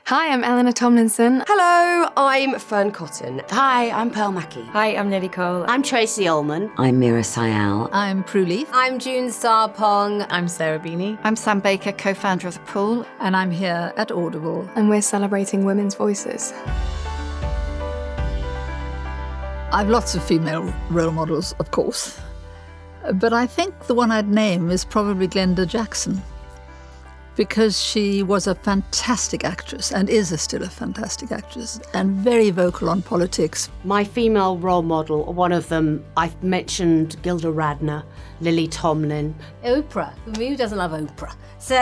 Hi, I'm Eleanor Tomlinson. Hello, I'm Fearne Cotton. Hi, I'm Mackie. Hi, I'm Lily Cole. I'm Tracey Ullman. I'm Meera, Syal. I'm Prue, Leith. I'm June Sarpong. I'm Sarah Beeny. I'm Sam Baker, co-founder of The Pool. And I'm here at Audible. And we're celebrating women's voices. I've lots of female role models, of course. But I think the one I'd name is probably Glenda Jackson, because she was a fantastic actress and is still a fantastic actress and very vocal on politics. My female role model, one of them, I've mentioned Gilda Radner, Lily Tomlin. Oprah. Who doesn't love Oprah? So,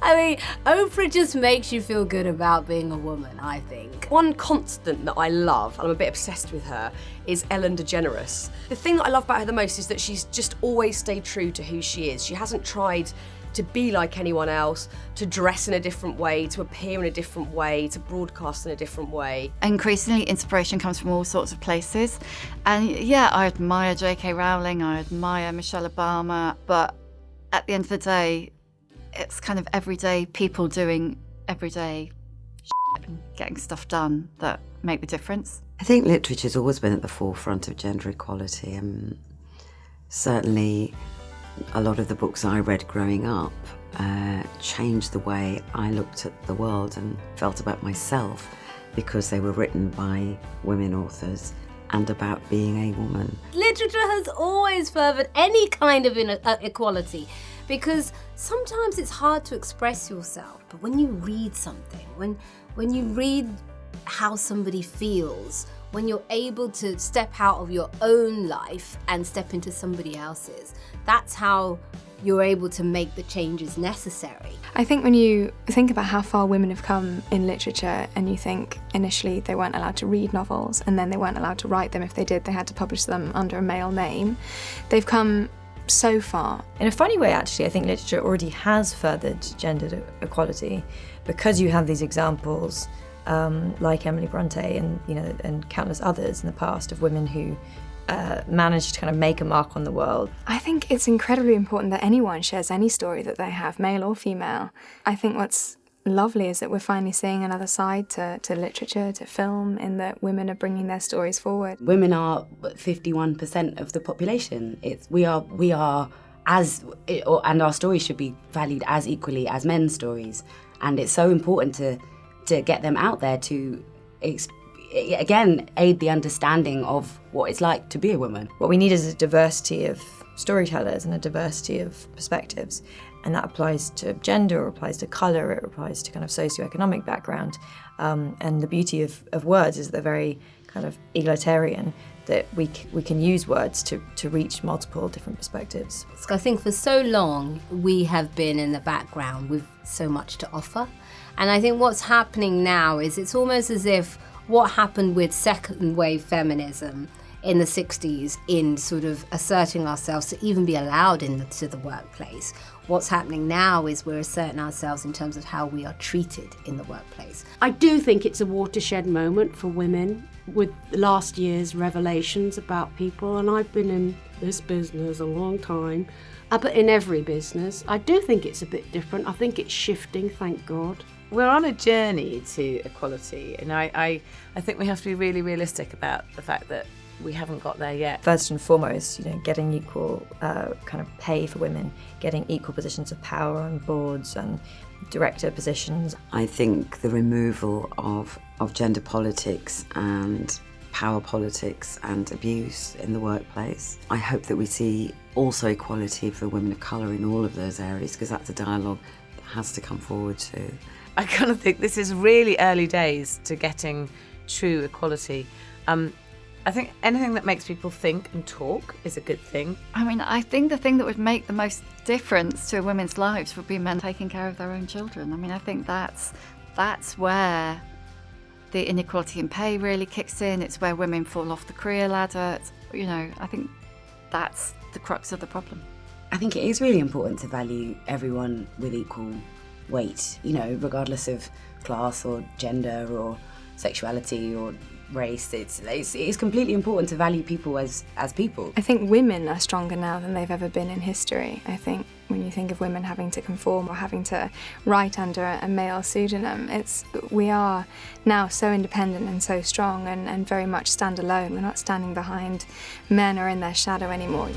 I mean, Oprah just makes you feel good about being a woman, I think. One constant that I love, and I'm a bit obsessed with her, is Ellen DeGeneres. The thing that I love about her the most is that she's just always stayed true to who she is. She hasn't tried to be like anyone else, to dress in a different way, to appear in a different way, to broadcast in a different way. Increasingly, inspiration comes from all sorts of places. And yeah, I admire J.K. Rowling, I admire Michelle Obama, but at the end of the day, it's kind of everyday people doing everyday shit and getting stuff done that make the difference. I think literature's always been at the forefront of gender equality, and certainly a lot of the books I read growing up changed the way I looked at the world and felt about myself, because they were written by women authors and about being a woman. Literature has always furthered any kind of equality, because sometimes it's hard to express yourself, but when you read something, when you read how somebody feels, when you're able to step out of your own life and step into somebody else's, that's how you're able to make the changes necessary. I think when you think about how far women have come in literature, and you think initially they weren't allowed to read novels, and then they weren't allowed to write them. If they did, they had to publish them under a male name. They've come so far. In a funny way, actually, I think literature already has furthered gender equality, because you have these examples like Emily Bronte and countless others in the past of women who managed to kind of make a mark on the world. I think it's incredibly important that anyone shares any story that they have, male or female. I think what's lovely is that we're finally seeing another side to literature, to film, in that women are bringing their stories forward. Women are 51% of the population. We are and our stories should be valued as equally as men's stories. And it's so important to get them out there to again, aid the understanding of what it's like to be a woman. What we need is a diversity of storytellers and a diversity of perspectives. And that applies to gender, it applies to colour, it applies to kind of socioeconomic background. And the beauty of words is they're very kind of egalitarian, that we can use words to reach multiple different perspectives. I think for so long we have been in the background with so much to offer. And I think what's happening now is it's almost as if what happened with second wave feminism in the 60s, in sort of asserting ourselves to even be allowed into the workplace, what's happening now is we're asserting ourselves in terms of how we are treated in the workplace. I do think it's a watershed moment for women with last year's revelations about people, and I've been in this business a long time, but in every business, I do think it's a bit different. I think it's shifting, thank God. We're on a journey to equality, and I think we have to be really realistic about the fact that we haven't got there yet. First and foremost, getting equal kind of pay for women, getting equal positions of power on boards and director positions. I think the removal of gender politics and power politics and abuse in the workplace. I hope that we see also equality for women of colour in all of those areas, because that's a dialogue that has to come forward too. I kind of think this is really early days to getting true equality. I think anything that makes people think and talk is a good thing. I mean, I think the thing that would make the most difference to women's lives would be men taking care of their own children. I mean, I think that's where the inequality in pay really kicks in. It's where women fall off the career ladder. I think that's the crux of the problem. I think it is really important to value everyone with equal weight, regardless of class or gender or sexuality or race. It's completely important to value people as people. I think women are stronger now than they've ever been in history. I think when you think of women having to conform or having to write under a male pseudonym. We are now so independent and so strong and very much stand alone. We're not standing behind men or in their shadow anymore.